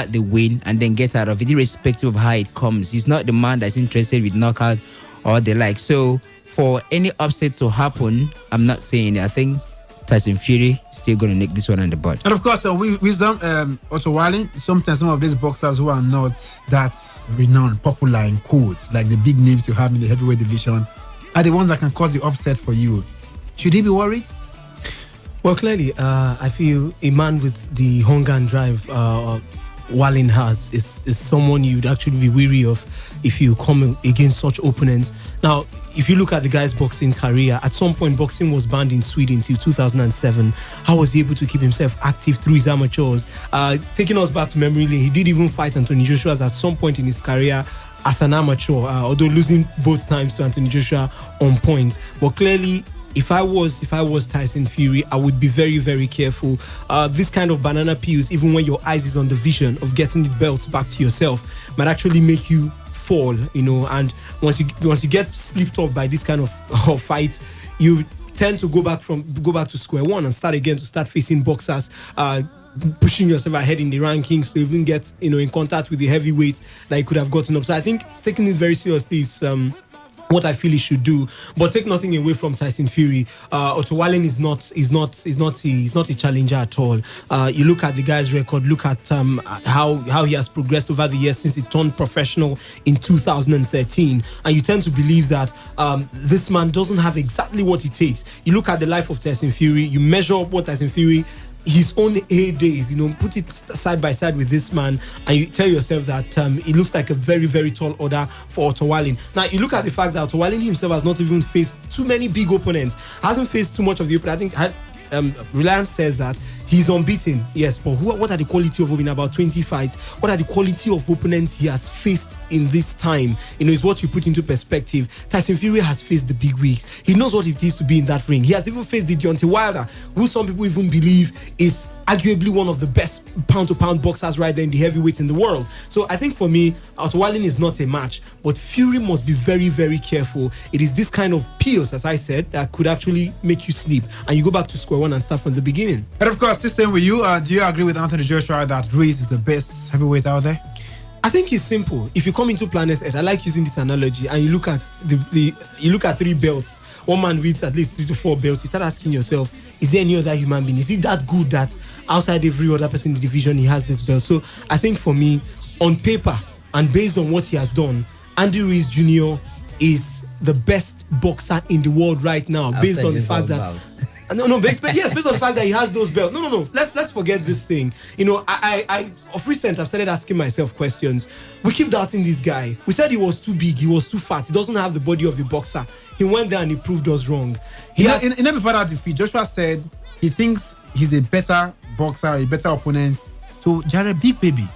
the win and then get out of it, irrespective of how it comes. He's not the man that's interested with knockout or the like. So for any upset to happen, I'm not saying it. I think Tyson Fury still going to nick this one on the bud. And of course, wisdom, Otto Walling, sometimes some of these boxers who are not that renowned, popular in quotes, like the big names you have in the heavyweight division, are the ones that can cause the upset for you. Should he be worried? Well, clearly, I feel a man with the hunger and drive Walling has is someone you'd actually be weary of if you come against such opponents. Now, if you look at the guy's boxing career, at some point boxing was banned in Sweden till 2007. How was he able to keep himself active through his amateurs? Taking us back to memory lane, he did even fight Anthony Joshua at some point in his career as an amateur, although losing both times to Anthony Joshua on points. But clearly, if I was Tyson Fury, I would be very, very careful. This kind of banana peels, even when your eyes is on the vision of getting the belt back to yourself, might actually make you fall, and once you get slipped off by this kind of fight, you tend to go back to square one and start facing boxers, pushing yourself ahead in the rankings to even get in contact with the heavyweight that you could have gotten up. So I think taking it very seriously is what I feel he should do, but take nothing away from Tyson Fury. Otto Walling is not a challenger at all. You look at the guy's record, look at how he has progressed over the years since he turned professional in 2013, and you tend to believe that this man doesn't have exactly what it takes. You look at the life of Tyson Fury, you measure up what Tyson Fury, his own days, put it side by side with this man, and you tell yourself that it looks like a very, very tall order for Otto Walling. Now, you look at the fact that Otto Walling himself has not even faced too many big opponents, hasn't faced too much of the opponent. I think Reliance says that he's unbeaten, yes, but what are the quality of in about 20 fights? What are the quality of opponents he has faced in this time? Is what you put into perspective. Tyson Fury has faced the big wigs. He knows what it is to be in that ring. He has even faced the Deontay Wilder, who some people even believe is arguably one of the best pound-to-pound boxers right there in the heavyweights in the world. So I think for me, Otto Walling is not a match, but Fury must be very, very careful. It is this kind of pills, as I said, that could actually make you sleep, and you go back to square one and start from the beginning. And of course, this thing with you, do you agree with Anthony Joshua that Ruiz is the best heavyweight out there? I think it's simple. If you come into Planet Earth, I like using this analogy, and you look at you look at 3 belts. One man wins at least 3 to 4 belts. You start asking yourself, is there any other human being? Is he that good that outside every other person in the division he has this belt? So I think for me, on paper and based on what he has done, Andy Ruiz Jr. is the best boxer in the world right now, based on the fact that. Based on the fact that he has those belts. No. Let's forget this thing. I of recent I've started asking myself questions. We keep doubting this guy. We said he was too big, he was too fat, he doesn't have the body of a boxer. He went there and he proved us wrong. Before that defeat, Joshua said he thinks he's a better boxer, a better opponent to Jared Big Baby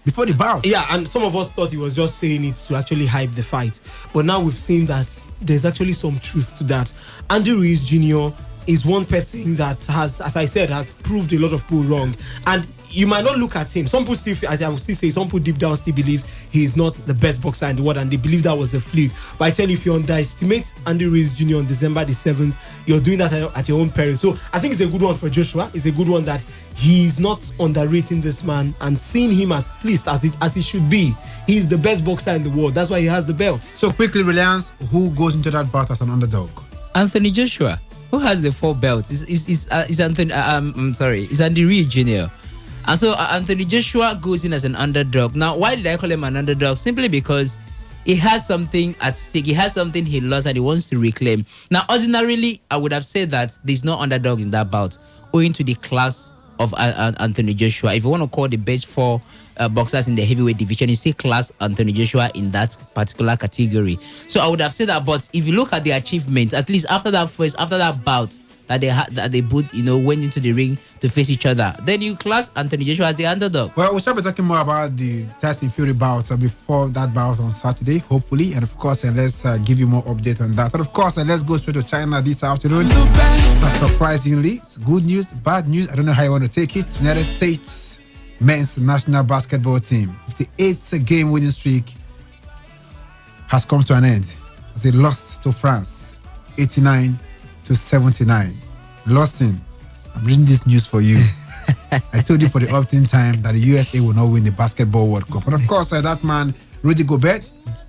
before the bout. Yeah, and some of us thought he was just saying it to actually hype the fight. But now we've seen that there's actually some truth to that. Andy Ruiz Jr. is one person that has, as I said, has proved a lot of people wrong. And you might not look at him. Some people still, as I will still say, some people deep down still believe he is not the best boxer in the world, and they believe that was a fluke. But I tell you, if you underestimate Andy Ruiz Jr. on December the 7th, you're doing that at your own peril. So I think it's a good one for Joshua. It's a good one that he's not underrating this man and seeing him as least as he should be. He's the best boxer in the world. That's why he has the belt. So quickly, Reliance, who goes into that bout as an underdog? Anthony Joshua, who has the 4 belts. Is Anthony? It's Andy Ruiz Jr. And so Anthony Joshua goes in as an underdog. Now, why did I call him an underdog? Simply because he has something at stake. He has something he lost and he wants to reclaim. Now, ordinarily, I would have said that there's no underdog in that bout, owing to the class of Anthony Joshua. If you want to call the best 4 boxers in the heavyweight division, you say class Anthony Joshua in that particular category. So I would have said that. But if you look at the achievements, at least after that bout that they both went into the ring to face each other, then you class Anthony Joshua as the underdog. Well, we shall be talking more about the Tyson Fury bout before that bout on Saturday, hopefully. And of course, let's give you more update on that. And of course, let's go straight to China this afternoon. Surprisingly, good news, bad news, I don't know how you want to take it. United States men's national basketball team, 58th game winning streak has come to an end as they lost to France 89-79. I'm reading this news for you. I told you for the often time that the USA will not win the Basketball World Cup. And of course, that man, Rudy Gobert,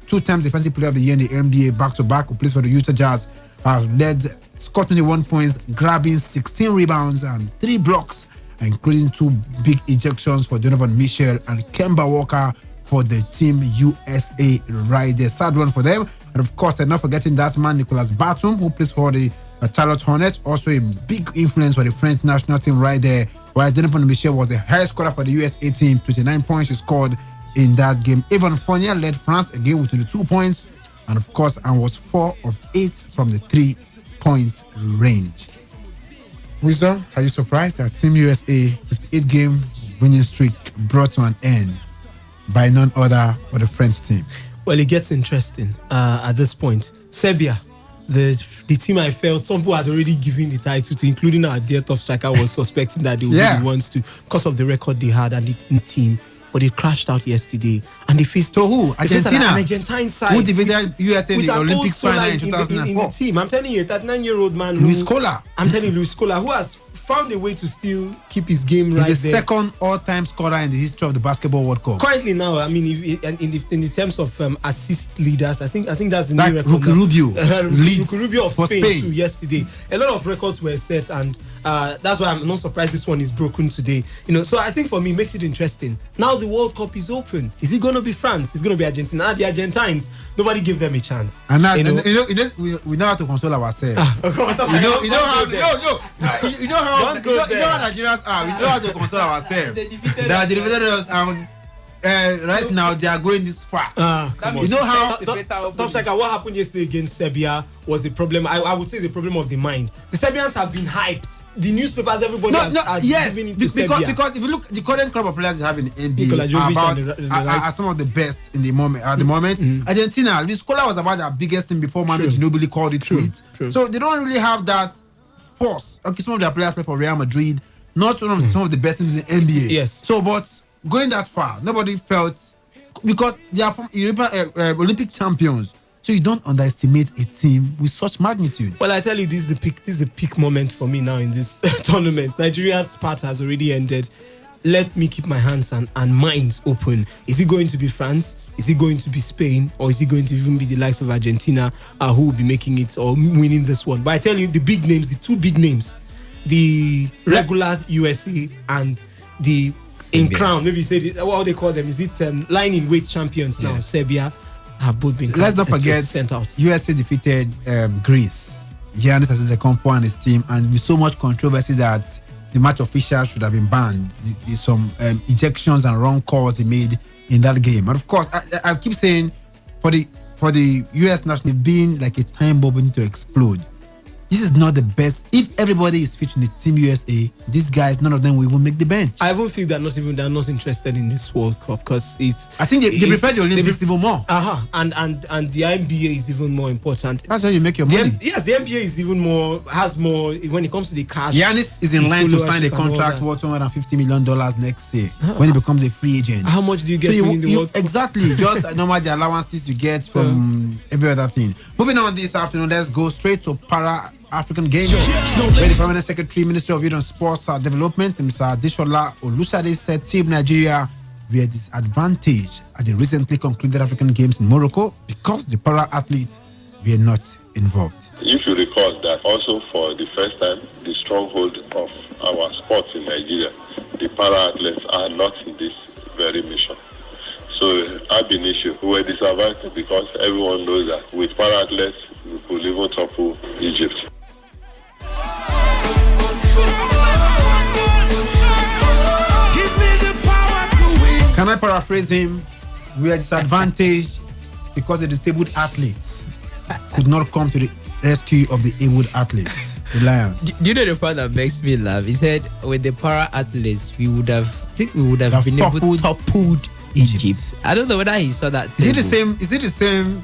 2 times Defensive Player of the Year in the NBA back-to-back, who plays for the Utah Jazz, has scored 21 points, grabbing 16 rebounds and 3 blocks, including 2 big ejections for Donovan Mitchell and Kemba Walker for the Team USA right there. Sad one for them. And of course, they're not forgetting that man, Nicolas Batum, who plays for the Charlotte Hornets, also a big influence for the French national team right there. While Donovan Mitchell was the highest scorer for the USA team, 29 points he scored in that game. Evan Fournier led France again with 22 points, and of course, and was 4 of 8 from the 3-point range. Wisdom, are you surprised that Team USA 58-game winning streak brought to an end by none other but the French team? Well, it gets interesting at this point. Serbia, the team I felt some people had already given the title to, including our dear top striker, was suspecting that they would be the ones to, because of the record they had and the team. But they crashed out yesterday, and they faced who? Argentina, an Argentine side who defeated USA in the Olympics final in 2004. In the team, I'm telling you, a 39-year-old man, Luis Scola. I'm telling you, Luis Scola, who has found a way to still keep his game right there. He's the second all-time scorer in the history of the Basketball World Cup. Currently now, I mean, in the terms of assist leaders, I think that's the like new record. Rubio of Spain too, yesterday. A lot of records were set, and that's why I'm not surprised this one is broken today. So I think for me, it makes it interesting. Now the World Cup is open. Is it going to be France? It's going to be Argentina. The Argentines, nobody gave them a chance. And now, we know how to console ourselves. You know how Nigerians are. We know how to console ourselves. They defeated us. Right now, they are going this far. You know how Top striker, what happened yesterday against Serbia was a problem. I would say it's a problem of the mind. The Serbians have been hyped. The newspapers, everybody are giving it to Serbia. Because if you look, the current crop of players they have in the NBA are some of the best in the moment. At the moment, Argentina, Luis Scola was about their biggest thing before Manu Ginobili called it quits. So they don't really have that force. Okay, some of their players play for Real Madrid, not one of some of the best teams in the NBA. Yes. So, but going that far, nobody felt, because they are from European Olympic champions. So you don't underestimate a team with such magnitude. Well, I tell you, this is the peak moment for me now in this tournament. Nigeria's part has already ended. Let me keep my hands and minds open. Is it going to be France? Is it going to be Spain? Or is it going to even be the likes of Argentina who will be making it or winning this one? But I tell you, the big names, the 2 big names, the regular USA and the in crown, maybe you say what they call them, is it lying in wait champions now? Serbia have both been. Let's not forget, sent out. USA defeated Greece. Giannis Antetokounmpo and his team, and with so much controversy that the match officials should have been banned. Some ejections and wrong calls they made in that game. And of course, I keep saying for the US national being like a time bomb to explode. This is not the best. If everybody is fit in the Team USA, these guys, none of them will even make the bench. I even feel they're not interested in this World Cup because it's. I think they prefer the Olympics even more. And the NBA is even more important. That's where you make your money. Yes, the NBA is even more, has more when it comes to the cash. Giannis is in line to sign a contract worth $250 million next year when he becomes a free agent. How much do you get in the World Cup? Exactly, just normal the allowances you get from every other thing. Moving on this afternoon, let's go straight to African Games, where the Permanent Secretary, Ministry of Youth and Sports Development, Mr. Deshola Olusade, said Team Nigeria were disadvantaged at the recently concluded African Games in Morocco because the para-athletes were not involved. You should recall that also for the first time, the stronghold of our sports in Nigeria, the para-athletes are not in this very mission. So, ab initio, we were disadvantaged because everyone knows that with para-athletes, we could even topple Egypt. Can I paraphrase him? We are disadvantaged because the disabled athletes could not come to the rescue of the able athletes, the Lions. Do you know the part that makes me laugh? He said, with the para athletes, we would have been able to topple Egypt. I don't know whether he saw that. Is it the same?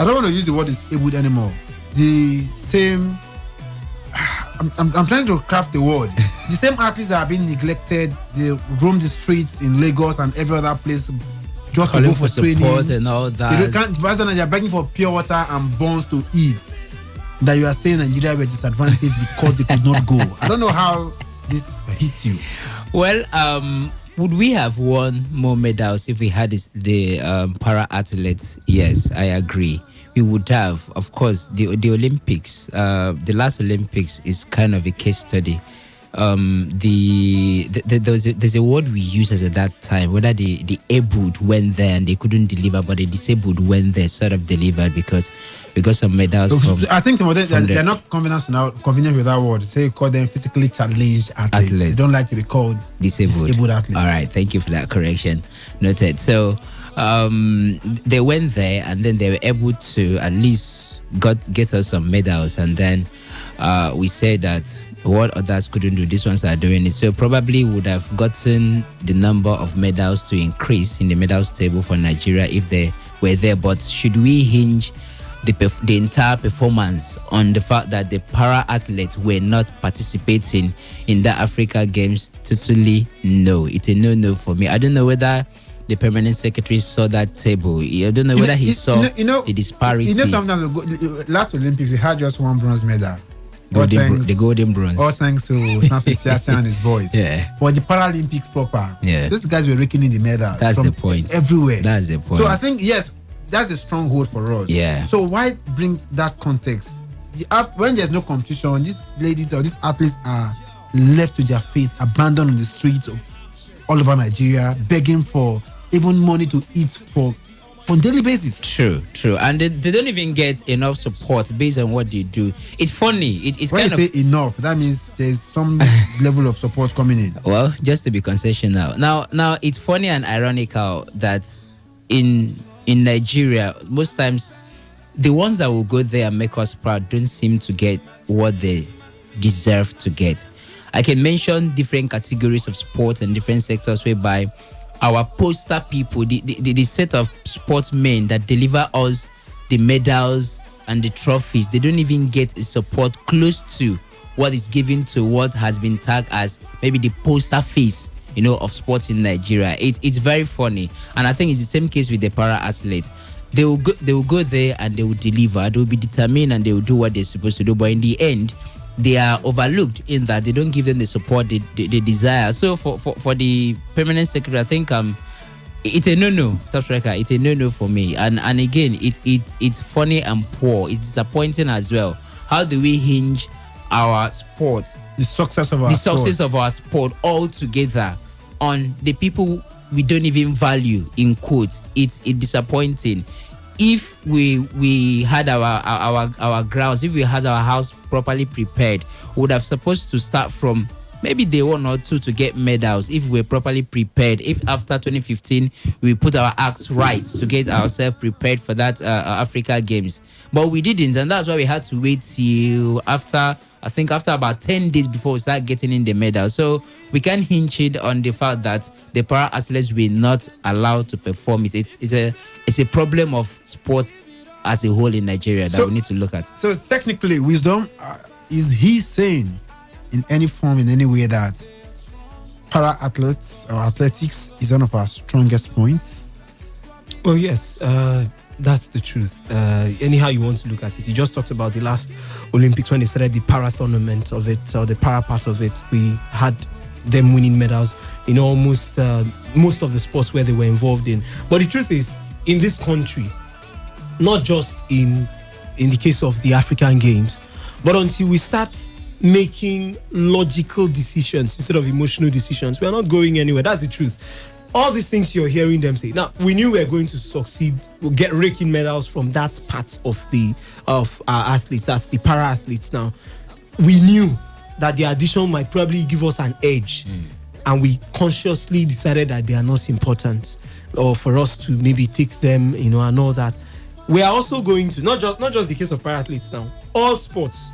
I don't want to use the word disabled anymore. The same. I'm trying to craft the word. The same athletes that are being neglected, they roam the streets in Lagos and every other place just to go for training and all that. They're begging for pure water and buns to eat. That you are saying Nigeria were disadvantaged because they could not go. I don't know how this hits you? Well, would we have won more medals if we had the para athletes? Yes, I agree. We would have. Of course, the Olympics, the last Olympics is kind of a case study. There's a word we used at that time, whether the abled went there and they couldn't deliver, but the disabled went there sort of delivered because of medals. I think some of them, they're not convenient with that word. Say call them physically challenged athletes. They don't like to be called disabled athletes. All right, thank you for that correction. Noted. So they went there and then they were able to at least get us some medals, and then we said that what others couldn't do, these ones are doing it. So probably would have gotten the number of medals to increase in the medals table for Nigeria if they were there. But should we hinge the entire performance on the fact that the para athletes were not participating in the Africa Games? Totally no. It's a no for me. I don't know whether the permanent secretary saw that table. I don't know whether he saw the disparity. Sometimes last Olympics we had just one bronze medal. The golden bronze. All thanks to Snappy Siasa and his boys. Yeah. But the Paralympics proper, those guys were raking in the medal. That's the point. Everywhere. That's the point. So I think, yes, that's a stronghold for us. Yeah. So why bring that context? When there's no competition, these ladies or these athletes are left to their fate, abandoned on the streets of all over Nigeria, begging for even money to eat for on daily basis. True. And they don't even get enough support based on what they do. It's funny. It's when kind you say enough, that means there's some level of support coming in. Well, just to be concessional. Now it's funny and ironical that in Nigeria, most times the ones that will go there and make us proud don't seem to get what they deserve to get. I can mention different categories of sports and different sectors whereby our poster people, the set of sportsmen that deliver us the medals and the trophies, they don't even get a support close to what is given to what has been tagged as maybe the poster face, of sports in Nigeria. It's very funny, and I think it's the same case with the para athletes. They will go there and they will deliver. They will be determined and they will do what they're supposed to do. But in the end, they are overlooked in that they don't give them the support they desire. So for the permanent secretary, I think it's a no-no, top striker. It's a no-no for me. And again, it's funny and poor. It's disappointing as well. How do we hinge our sport, the success of our sport all together on the people we don't even value, in quotes? It's disappointing. If we had our grounds, if we had our house properly prepared, we would have supposed to start from maybe day 1 or 2 to get medals if we're properly prepared. If after 2015 we put our acts right to get ourselves prepared for that Africa Games, but we didn't, and that's why we had to wait till after about 10 days before we start getting in the medal. So we can hinge it on the fact that the para athletes were not allowed to perform. It's a problem of sport as a whole in Nigeria that we need to look at. So technically, Wisdom, is he saying in any form, in any way, that para athletes or athletics is one of our strongest points? Well, yes, that's the truth. Anyhow you want to look at it. You just talked about the last Olympics when they started the para tournament of it, or the para part of it. We had them winning medals in almost most of the sports where they were involved in. But the truth is, in this country, not just in the case of the African Games, but until we start making logical decisions instead of emotional decisions, we are not going anywhere. That's the truth. All these things you're hearing them say. Now, we knew we were going to succeed. We'll get raking medals from that part of our athletes. That's the para athletes. Now, we knew that the addition might probably give us an edge, and we consciously decided that they are not important, or for us to maybe take them, and all that. We are also going to not just the case of para athletes now. All sports.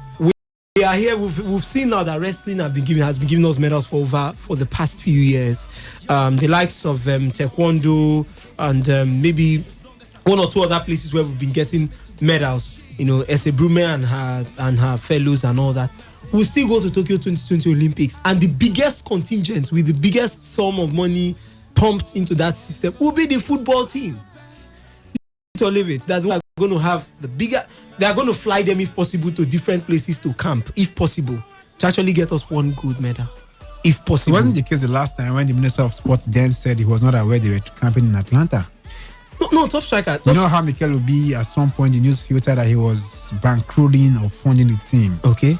We are here. We've seen now that wrestling has been giving us medals for the past few years. The likes of taekwondo and maybe one or two other places where we've been getting medals. Ese Brume and her fellows and all that. We'll still go to Tokyo 2020 Olympics, and the biggest contingent with the biggest sum of money pumped into that system will be the football team. To leave it, that's why we're going to have they are going to fly them if possible to different places to camp, if possible, to actually get us one gold medal. if It possible. wasn't the case the last time when the Minister of Sports then said he was not aware they were camping in Atlanta. No, top striker. You know how Mikel will be at some point in the news filter that he was bankrolling or funding the team. Okay.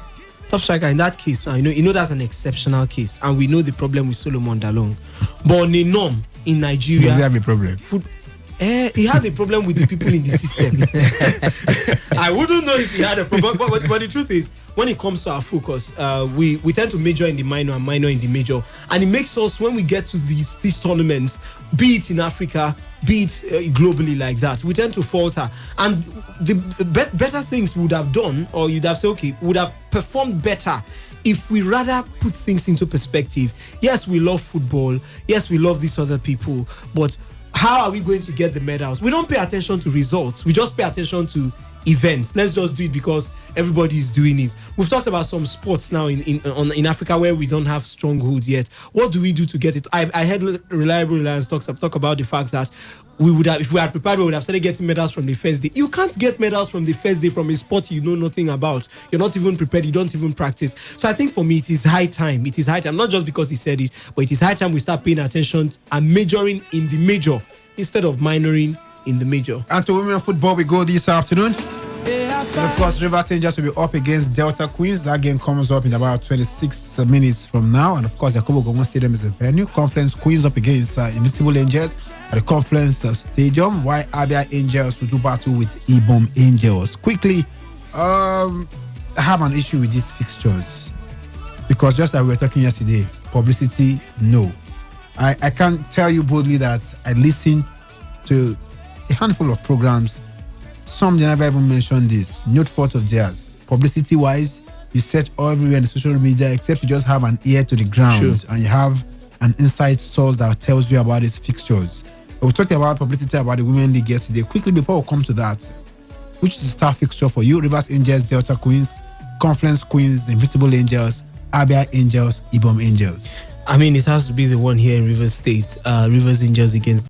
Top striker in that case, now you know that's an exceptional case, and we know the problem with Solomon Dalong. But on a norm in Nigeria, Does he have a problem? He had a problem with the people in the system. I wouldn't know if he had a problem, but the truth is, when it comes to our focus, we tend to major in the minor and minor in the major, and it makes us, when we get to these tournaments, be it in Africa, be it globally like that, we tend to falter. And the better things we would have done, or you'd have said, okay, would have performed better if we rather put things into perspective. Yes, we love football. Yes, we love these other people, but how are we going to get the medals? We don't pay attention to results. We just pay attention to events. Let's just do it because everybody is doing it. We've talked about some sports now in Africa where we don't have strongholds yet. What do we do to get it? I heard Reliable Reliance talk about the fact that we would have, if we had prepared, we would have started getting medals from the first day. You can't get medals from the first day from a sport you know nothing about. You're not even prepared. You don't even practice. So I think for me, it is high time. It is high time, not just because he said it, but it is high time we start paying attention and majoring in the major instead of minoring in the major. And to women football, we go this afternoon. And of course, Rivers Angels will be up against Delta Queens. That game comes up in about 26 minutes from now. And of course, Yakubu Gowon Stadium is a venue. Conference Queens up against Invisible Angels at the Conference Stadium, while Abia Angels will do battle with Ibom Angels. Quickly, I have an issue with these fixtures because just like we were talking yesterday, publicity, no. I can't tell you boldly that I listen to a handful of programs. Some they never even mentioned this. Not fault of theirs. Publicity-wise, you search everywhere in the social media, except you just have an ear to the ground. Sure. And you have an inside source that tells you about these fixtures. We talked about publicity about the Women League yesterday. Quickly, before we come to that, which is the star fixture for you? Rivers Angels, Delta Queens, Conference Queens, Invisible Angels, Abia Angels, Ibom Angels. I mean, it has to be the one here in Rivers State. Rivers Angels against